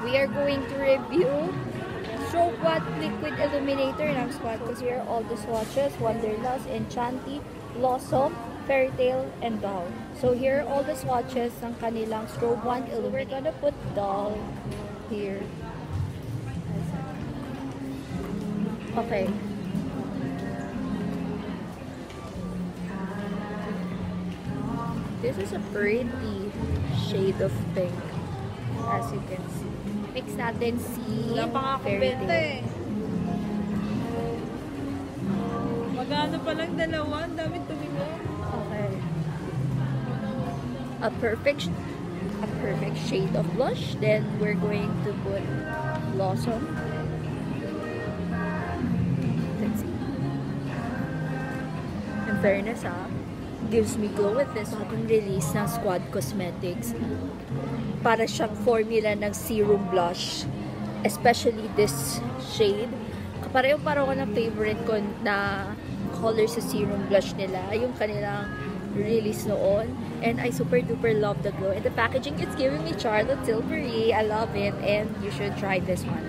we are going to review Strobe What Liquid Illuminator ng Squad. Here are all the swatches: Wanderlust, Enchanty, Blossom, Fairy Tale, and Doll. So here are all the swatches ng kanilang Strobe 1 Illuminator. We're gonna put Doll here. Okay. This is a pretty shade of pink, as you can see. Mix natin si Fairy Tale. Magano pa lang dalawa, ang dami tumimo. Okay. A perfect shade of blush. Then we're going to put Blossom. Let's see. In fairness, gives me glow with this bagong release ng Squad Cosmetics. Para siyang formula ng serum blush. Especially this shade. Kapareho-pareho ko ng favorite ko na color sa serum blush nila. Yung kanilang release noon. And I super duper love the glow. And the packaging, it's giving me Charlotte Tilbury. I love it. And you should try this one.